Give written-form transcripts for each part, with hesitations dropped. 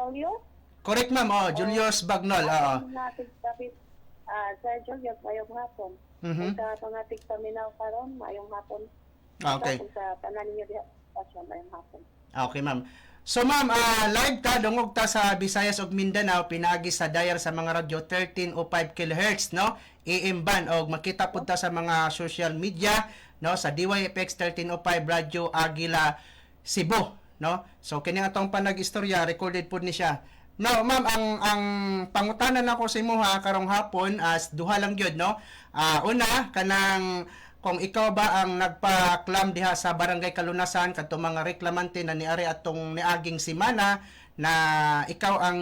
Julio? Correct, ma'am. Oh, Julius Bagnol. Oo. Sir Julius, mayong hapon. Mhm. Sa pangatig paminaw karon, mayong hapon. Okay. Sa tanan niyo diha, mayong hapon. Okay, ma'am. So, ma'am, live ta, dungog ta sa Visayas ug Mindanao, pinagi sa dial sa mga radyo 1305 kHz, no? AM band, o makita po ta sa mga social media, no? Sa DYFX 1305 Radyo Agila, Cebu, no? So, kini atong panag-istorya, recorded po ni siya. No, ma'am, ang pangutanan nako sa imo ha karong hapon as duha lang gyud, no? Una kanang kung ikaw ba ang nagpa-clam diha sa Barangay Kalunasan kadto mga reklamante na niari atong niaging semana na ikaw ang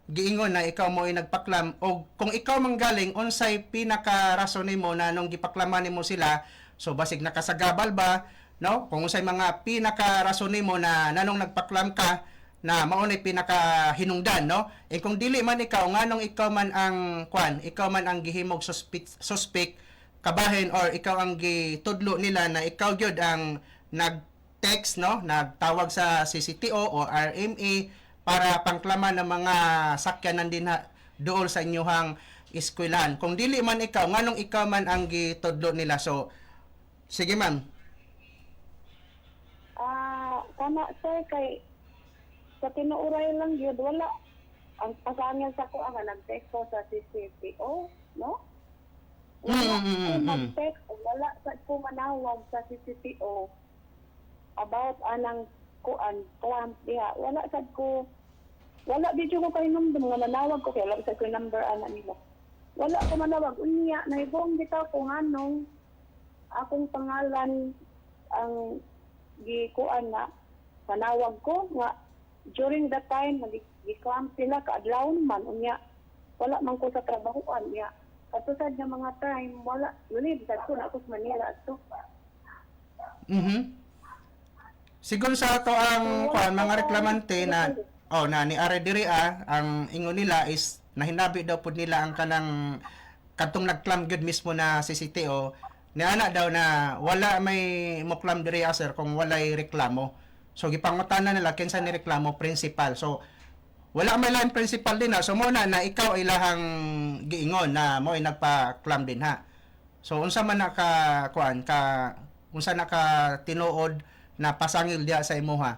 giingon na ikaw mo ay nagpaklam o kung ikaw manggaling unsay pinaka rason nimo na nung gipaklaman nimo sila, so basig nakasagabal ba, no? Kung unsay mga pinaka rason nimo na nanong nagpaklam ka na maunay pinaka hinungdan, no? E kung dili man ikaw nganong ikaw man ang ikaw man ang gihimog suspect kabahin or ikaw ang gitudlo nila na ikaw gyud ang nag-text, no? Nagtawag sa CCTO o RMA para pangklaman ng mga sakyanan din dool sa inyohang eskwelahan. Kung dili man ikaw nganong ikaw man ang gitudlo nila. So sige, ma'am. Tama sir, kay sa tinuuray lang yun, wala. Ang pasangil sa ko ang nag-text ko sa CCTO, no? Wala ko mag-text, wala sa ko manawag sa CCTO about anang kuan, clamp diha. Wala sa ko, wala video ko kay number, nga nanawag ko, kaya wala sa ko number ana nila. Wala ko manawag, unya, naibong bitaw kung anong akong pangalan ang gikuan na panawag ko, nga during that time, nag-clamp sila, kaadlaw man, unya, wala man ko sa trabahoan, unya. Katusad ng mga time, wala, lunid, sad ko na ako sa Manila, ito. Siguro sa ato ang mga reklamante na na ni Are diri ang ingon nila is nahinabi daw pud nila ang kanang kadtong nagklam gyud mismo na CCTO ni ana daw na wala may moklam diri sir kung walay reklamo. So gipangutanan nila kinsa ni reklamo principal. So wala may line principal din so mo na ikaw ay lahang giingon na mo ay nagpa-clam din ha. So unsa man unsa naka tinuod na pasangil diha sa imuha?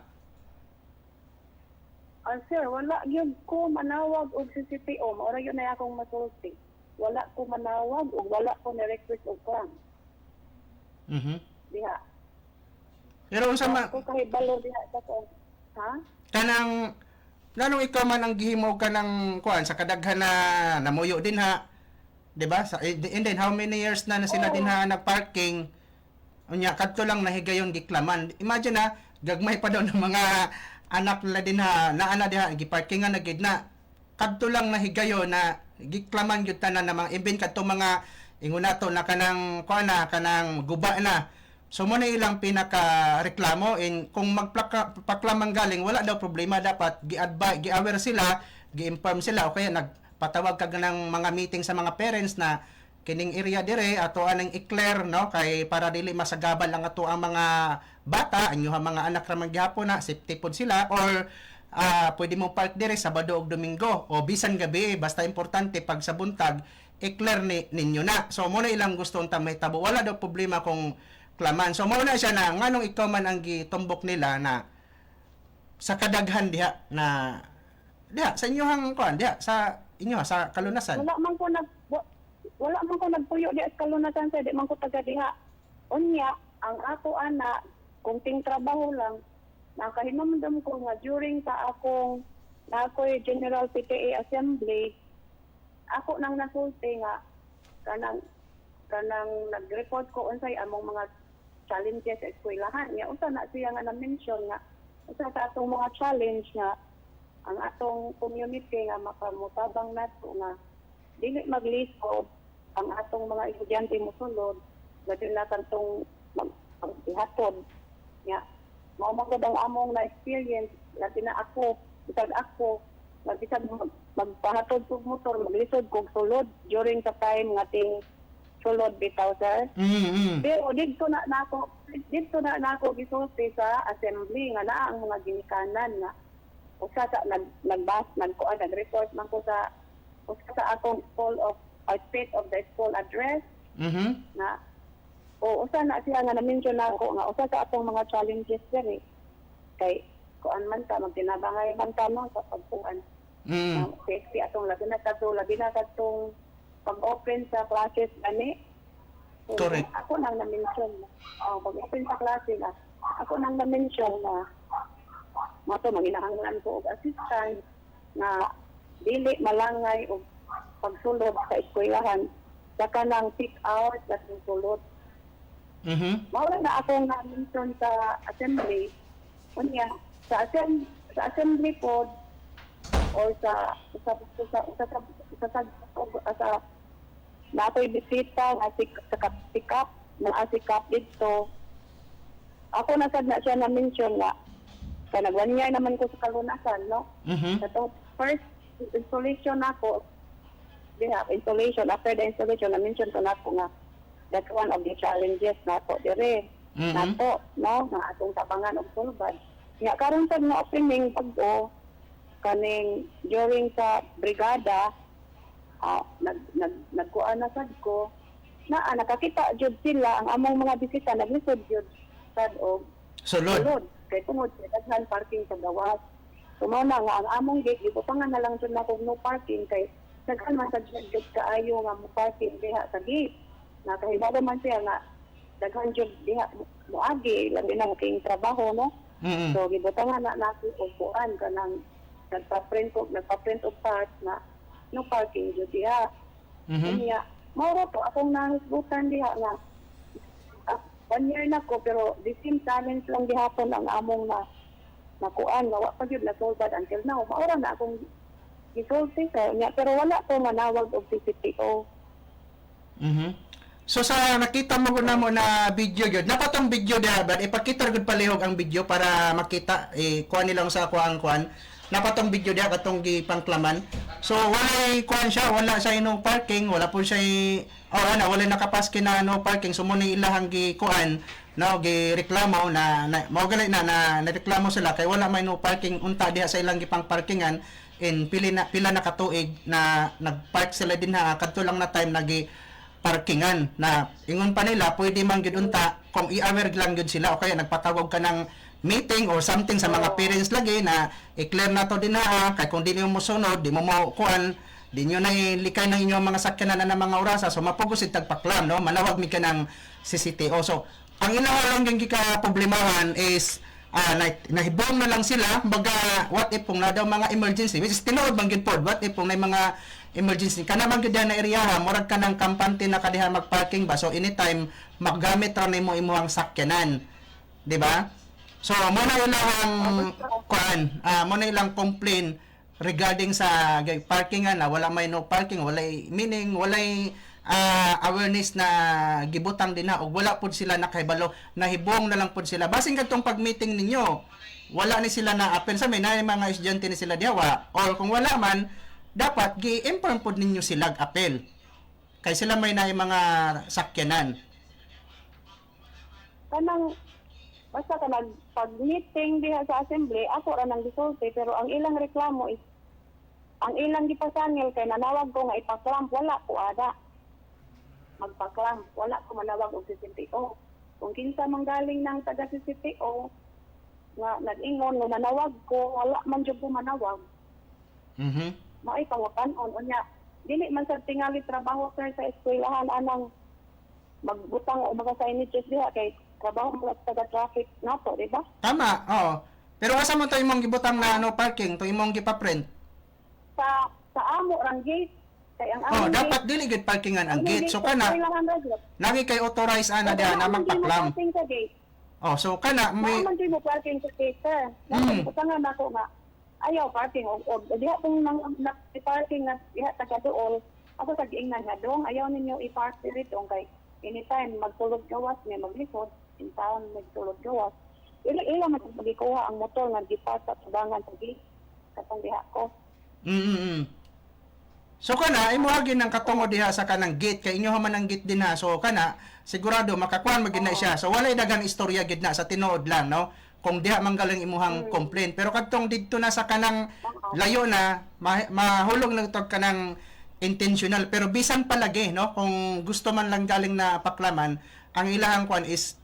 Sir, wala yun ko manawag og CCTO, maura yun na akong masulti. Wala ko manawag og wala ko na request og clam. Diha. Pero unsa man ko kahibalo diha sa ko. Ha? Kanang nanong ikaw man ang gihimo ka ng sa kadaghan na namuyo din ha, 'di ba? And then how many years na sila din ha nagparking, unya kadto lang nahigayon giklaman. Imagine na gagmay pa daw ng mga anak nila din ha ana diha giparkingan na gid na kadto lang nahigayon na giklaman gyud tanan ng mga even kadto mga ingon nato na kanang kanang guba na. So mo na ilang pinaka-reklamo and kung magpaklamang galing, wala daw problema. Dapat gi-aware sila, gi-inform sila o kaya nagpatawag ka ng mga meeting sa mga parents na kining area dire ato anang i-clear, no? Kay para dili masagabal ang ato ang mga bata, anyo mga anak ra magyapon na safety pod sila or pwede mo park dire Sabado ug Domingo o bisan gabi basta importante pag sa buntag i-clear ninyo na. So mo na ilang gusto unta may tabo. Wala daw problema kung klaman. So mauna siya na nganong ikaw man ang gitumbok nila na sa kadaghan diha na diha sa inyohang diha sa inyo sa Kalunasan. Wala man ko nagpuyo diha sa Kalunasan sa di man ko taga diha. Unya ang ako ana kung ting trabaho lang nakahinumdum ko nga during sa akong na ako'y General PTA Assembly ako nang nasulti nga kanang nag-report ko unsay among mga challenges sa eskwelahan. Nga usa na siya nga na-mention nga usa sa atong mga challenge nga ang atong community nga makamutabang nato nga dili maglisod ang atong mga estudyante mosulod dahil na kantong maghatod nga mao man ang among na experience labi na ako bisag ako bisag magpahatod kog motor maglisod kog sulod during sa time nga ting sulod bitaw sir. Pero dito na nako gisulti sa assembly nga naa ang mga ginikanan nga nag-report man ko sa usa sa akong school of state of the school address na o usa na siya nga na-mention na ako nga usa sa atong mga challenges diri kay kuan man ta magtinabangay man ta no sa pagkuan safety atong labi na katong pag-open sa classes ani. Correct. Ako nang na-mention pag-open sa klase na ako nang na-mention na mato manginahanglan ko og assistant na dili malangay og pagsulod sa eskwelahan sa kanang peak hours sa sulod. Mawala na akong na-mention sa assembly unya sa assembly pod or sa natoy bisita nga sikap na asikap dito. Ako na sad na siya na-mention nga kaya nagwanyay naman ko sa kalunasan, no? Sa first installation ako, after the installation, na-mention ko na ako nga that's one of the challenges nato dire. Nato, no? Na atong tabangan og sulbad. Nga karon sad na opening pag-o kaning during sa brigada, nagkuan na sad ko na nakakita jud sila ang among mga bisita naglisod jud sad og sulod. Kay tungod sa daghan parking sa gawas. Sumao na nga ang among gate ibutangan na lang jud nako no parking kay daghan man sa jud kaayo nga mo parking diha sa gate. Nakahibalo man siya nga daghan jud diha moagi labi na king trabaho no. So gibutangan na nako og kuan kanang nagpa-print og pass na no parking jud diha. Kanya mao to akong nahisgutan diha nga 1 year na ko pero the same challenge lang gihapon ang among nakuan nga wa pa gyud na-solved until now. Maura na akong gisulti sa niya pero wala ko manawag og CCTO. So sa nakita mo na mo na video gyud, napatong video diha ba ipakita gud palihog ang video para makita kuan nilang sa kuan napatong video diha katong gipangklaman. So wala siya no parking, wala po siya wala nakapaski na no parking. So muna ilahang gikuan no gireklamo na mao gali na reklamo sila kay wala may no parking unta diha sa ilang gipang parkingan in pila na katuig na nagpark sila din ha kadto lang na time nagi parkingan na ingon pa nila pwede man gyud unta kung i-aware lang gyud sila o kaya nagpatawag ka ng meeting or something sa mga parents lagi na i-clear na to din ha kay kung di niyo mosunod di mo kuan di nyo na ilikay ng inyong mga sakyanan na ng mga orasa so mapugusid tagpaklam no manawag mi ka ng CCTO. So ang inawa lang yung problemahan is nahibong na lang sila baga what if kung na daw mga emergency which is tinuod bang gid pod what if kung na mga emergency kana man gid na area ha murag ka ng kampante na kadiha magparking ba so anytime magamit ra nimo imong sakyanan di ba? So mo na ilang kuan mo na ilang complain regarding sa parkingan na wala may no parking wala meaning wala awareness na gibutang din na o wala pud sila nakahibalo nahibong na lang pud sila basing kadtong pag-meeting ninyo wala ni sila na appel sa may na mga estudyante ni sila diawa or kung wala man dapat gi-inform pud ninyo sila appel kay sila may na mga sakyanan kanang basta ka pag-meeting diha sa assembly ako ra nang gisulti pero ang ilang reklamo is ang ilang gipasangil kay nanawag ko nga ipaklam wala ko ada magpaklam wala ko manawag og CCTO kung kinsa man galing ng taga CCTO nga nag-ingon nga manawag ko wala man jud ko manawag maay pangutan-on unya dili man sa tingali trabaho sir sa eskwelahan anang magbutang o mga signages diha kay trabaho mo taga traffic nato di ba tama oo pero asa mo to imong gibutang na no parking to imong gipa-print sa amo rang gate kay ang amo dapat dili gid parkingan ang gate so kana lagi kay authorize ana diha na magpaklam so kana may man mo parking sa gate sir nga nako nga ayaw parking og diha kung nang parking na diha taga dool ako sa giingnan nga dong ayaw ninyo i-park dito kay anytime magtulog gawas may maglikod in town magtulog gawas ila man magikuha ang motor nga gipark sa tubangan sa gate katong diha ko So kana imuhagi ng katungo diha sa kanang gate kay inyo man ang gate din ha. So kana sigurado makakuan magid na siya. So walay daghang istorya gid na sa tinuod lang no. kung diha man galing imuhang complaint. Pero kadtong didto na sa kanang layo na mahulog lang to kanang intentional, pero bisan palagi, no, kung gusto man lang galing na paklaman, ang ilahang kwan is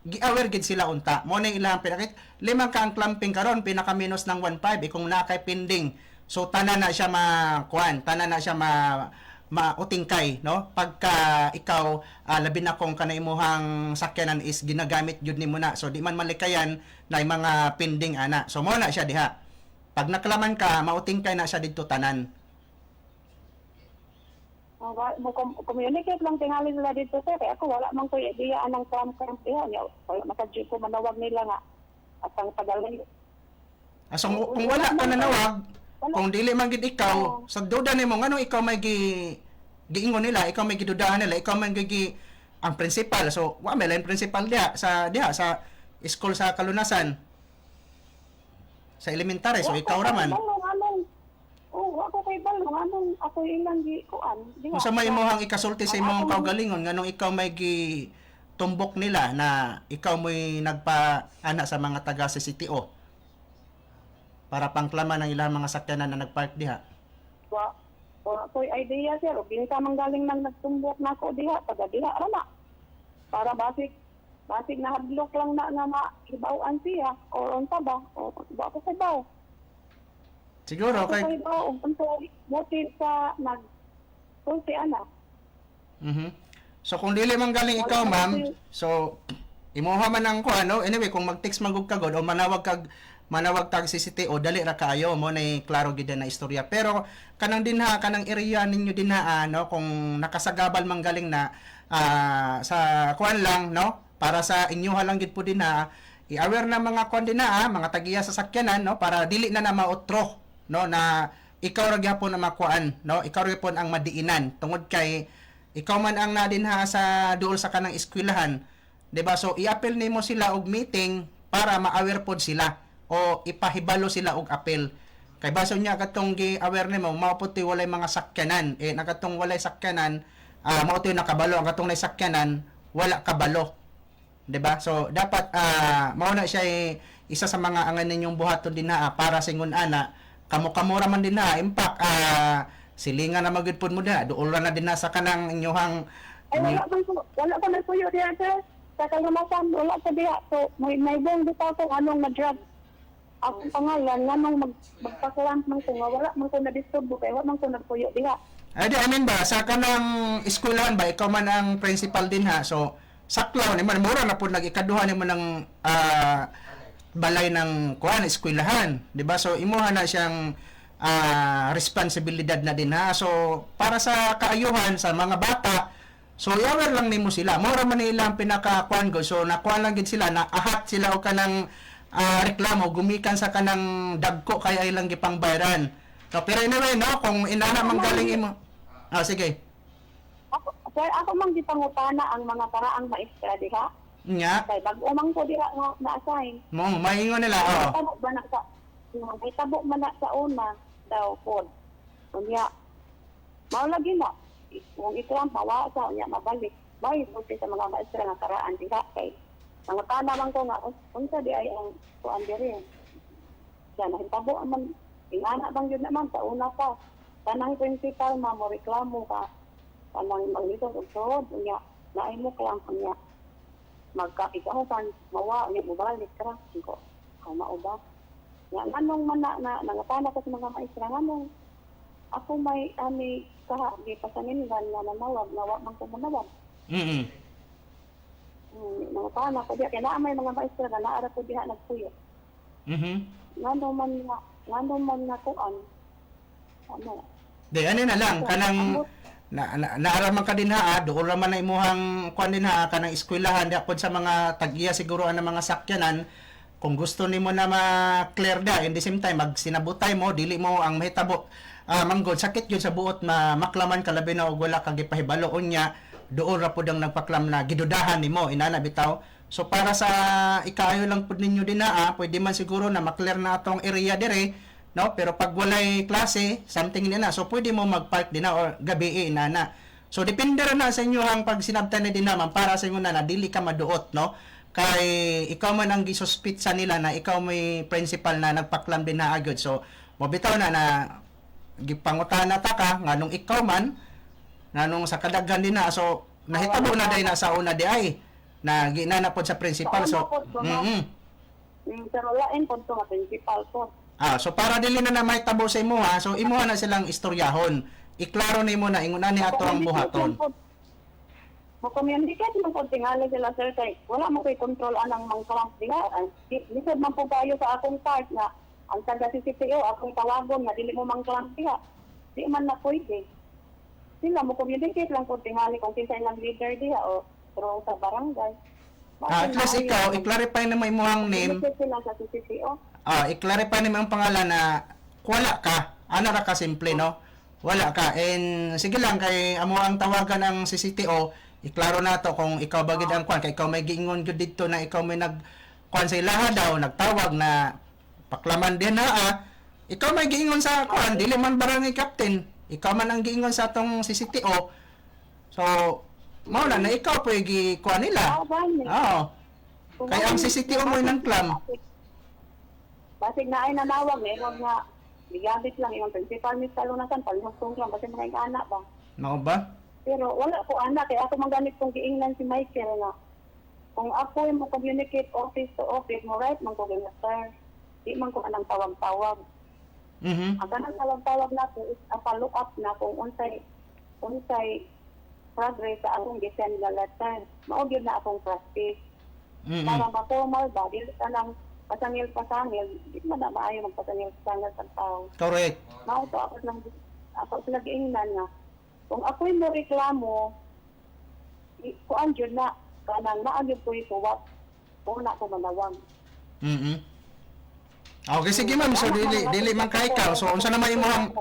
gi-aware gid sila unta mo na ilahang pinakit lima ka ang clamping karon pinaka minus ng 1.5 kung na kay pending, so tanan na siya tanan na siya mautingkay, no, pagka ikaw labi na kung kanay imuhang sakyanan is ginagamit jud nimo na, so di man malikayan na mga pending ana, so mo na siya diha pag naklaman ka mautingkay na siya didto tanan. Communicate lang tingali nila dito sir. Kaya ako wala man ko idea anang cramp diha. Wala makadyo ko manawag nila nga. At ang tagalay. So, kung wala ka nanawag, kung dili man gid ikaw, sa duda nimo nganong ikaw may giingon nila, ikaw may gidudahan nila, ikaw man ang principal. So, wa may lain principal diha sa school sa Kalunasan. Sa elementary, so ikaw ra man. Ako kay balong anong ako ilang gi kuan. Kung sa may imong ikasulti sa imong kaugalingon nganong ikaw may tumbok nila na ikaw mo'y nagpa-ana sa mga taga sa CTO para pangklaman ng ilang mga sakyanan na nagpark diha. Wa ko'y idea sir, o pinsa man galing nang nagtumbok nako diha, taga diha ra na. Para basig na hadlok lang na nga maibawan siya o unta ba? O ba ko sa baw. Siguro kay motive sa sulti anak. So kung dili man galing ikaw ma'am, so imuha man ang ano, anyway kung mag-text magug kagod o manawag tag CCTO dali ra kaayo mo na klaro gid na istorya. Pero kanang area ninyo din no, kung nakasagabal man galing na sa kuan lang, no, para sa inyo lang gid po din i-aware na mga kuan din mga tagiya sa sakyanan, no, para dili na mautro, no, na ikaw ra gyapon na makuan, no, ikaw ra gyapon ang madiinan tungod kay ikaw man ang nadin sa duol sa kanang eskwelahan, di ba? So i-appeal nimo sila og meeting para ma-aware pod sila o ipahibalo sila og appeal. Kay baso niya katong gi-aware nimo mao pod walay mga sakyanan, nakatong walay sakyanan, mao to nakabalo, ang katong nay sakyanan wala kabalo. 'Di ba? So dapat mao na siya isa sa mga angan ninyong buhaton din para sa ingon ana kamo-kamura man din impact silingan na magudpod mo na duol na din sa kanang inyohang wala ko na puyo diha sir. Sa Kalunasan wala ko diha. So may bong dito ko anong na-drug. Ako pangalan nganong magpakalant man ko wala man ko na-disturb kay wala man ko nagpuyo diha. Ay di amin ba sa kanang eskwelahan ba ikaw man ang principal din so saklaw ni man mura na pud nag-ikaduha nimo ng balay ng kuan eskwelahan, di ba? So imuha na siyang responsibilidad na din so para sa kaayuhan sa mga bata, so i-aware lang nimo sila mura man nila ang pinaka-kuan go, so nakuan lang gid sila na ahat sila o kanang reklamo gumikan sa kanang dagko kay ay lang gipangbayaran. So pero anyway no, kung inana man galing imo sige. Ako mang gipangutana ang mga paraang maestra diha. Nya. Kay bag umang ko diha nga na-assign. Maingon nila Tabo ba na sa may tabo man na sa una daw pod. Unya. Mao lagi na. Kung ito ang mawa sa unya mabalik. Bay sulti sa mga maestra nga karaan diha kay nangutana man ko nga unsa di ay ang kuan diri. Siya nahitabo man ingana bang yun naman sa una pa. Tanang principal mo reklamo ka. Kanang magliton og sod unya naay mo kay ang kanya magkaigawan mawa unya mobalik ra ko mao ba nga nganong man na nangatana ko sa mga maestra nganong ako may di pasaningan nga nanawag nawa man ko manawag nangatana ko diha kay naa may mga maestra na naara ko diha nagpuyo nganong man na kuan ano di ano na lang kanang naaraman ka din doon raman na imuhang kuan din kanang eskwelahan di apod sa mga tagiya siguro ang mga sakyanan kung gusto nimo na ma-clear in the same time magsinabutay mo dili mo ang mahitabo manggod sakit yun sa buot maklaman ka labi na og wala kag gipahibalo unya doon ra pud ang nagpaklam na gidudahan nimo inana bitaw. So para sa ikaayo lang pud ninyo din pwede man siguro na ma-clear na atong area dire, no, pero pag walay klase something na so pwede mo mag-park din or gabi inana. So depende ra na sa inyo ang pag sinabtan na din naman para sa inyo na dili ka maduot, no, kay ikaw man ang gisuspit sa nila na ikaw may principal na nagpaklam din na agad. So mobitaw na gipangutana ta ka nganong ikaw man nanong sa kadaghan din na, so nahitabo na day na sa una di ay na ginanapod sa principal. So pero lain po ito nga principal po. so para dili na may tabo sa imo ha, so imo na silang istoryahon. Iklaro nimo na ingon ni ato ang buhaton. Mo-communicate mo po tingali sila sir kay wala mo kay control anang mangkalang diha. Lisod man po kayo sa akong part na ang taga CCTO akong tawagon na dili mo mangkalang diha. Di man na pwede. Sila mo communicate lang po tingali kung kinsa ilang leader diha o pero sa barangay. At least ikaw, i-clarify na mo imong name. Sila sa CCTO. I-clarify naman ang pangalan na wala ka. Ano ra ka simple, no? Wala ka. And sige lang, kay amo ang tawagan ng CCTO, iklaro na to kung ikaw bagid ang kwan. Kay ikaw may giingon gyud dito na ikaw may kwan sa ilaha daw, nagtawag na paklaman din na ikaw may giingon sa kwan, dili man barangay captain. Ikaw man ang giingon sa atong CCTO. So, mao na ikaw po kwan nila. Oo. Kaya ang CCTO mo nang klam. Basig na ay nanawag, meron nga, bigabit lang yung principal Miss Kalunasan, palihog lang, kasi mga anak ba? Mao ba? Pero wala ko anak, kaya ako maganit kong giingnan si Michael na, kung ako yung mo-communicate office to office, mo right, man ko sir, di man ko anang tawag-tawag. Ang kanang tawag-tawag na ko is a follow-up na kung unsay progress sa akong gisend na letter. Maugid na akong practice. Para ma-formal ba, dili ka lang pasangil, di man na maayo magpasangil-pasangil sa tao. Correct. Mao to ako sila giingnan nga. Kung ako'y mo reklamo, kuan jud na kanang naagid ko isuwat. Kung na ko manawag. Okay, sige ma'am. So dili man kay ikaw. So unsa naman imong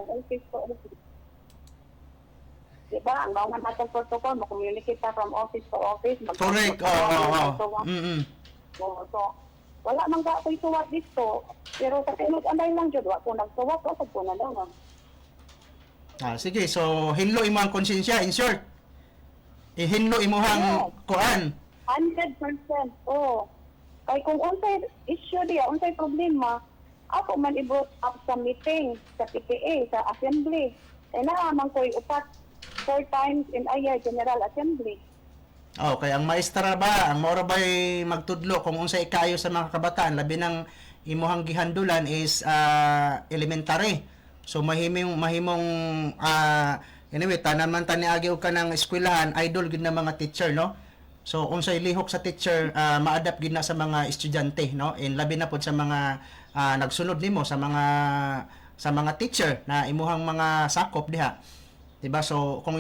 diba, ang bawang natin protocol, mag-communicate ka from office to office. Correct. So, wala man ka ako'y suwat dito. Pero sa tinag-anay lang dyan, wala ko nagsuwat, wala ko na lang. Sige, so hinlo imo ang konsensya, in short. Ihinlo imo ang kuan. 100%. Oo. Kaya kung unsay issue diya, unsay problema, ako man i-brought up sa meeting, sa PTA, sa assembly. Naaman ko'y upat 4 times in a year, General Assembly. Okay, ang maestra ba, ang mora ba'y magtudlo kung unsay ikayo sa mga kabataan, labi ng imuhang gihandulan is elementary. So mahimong anyway, tanan man tani agi og kanang eskwelahan, idol gid na mga teacher, no? So unsay lihok sa teacher, ma-adapt gid na sa mga estudyante, no? And labi na pod sa mga nagsunod nimo sa mga teacher na imuhang mga sakop diha. Diba? So kung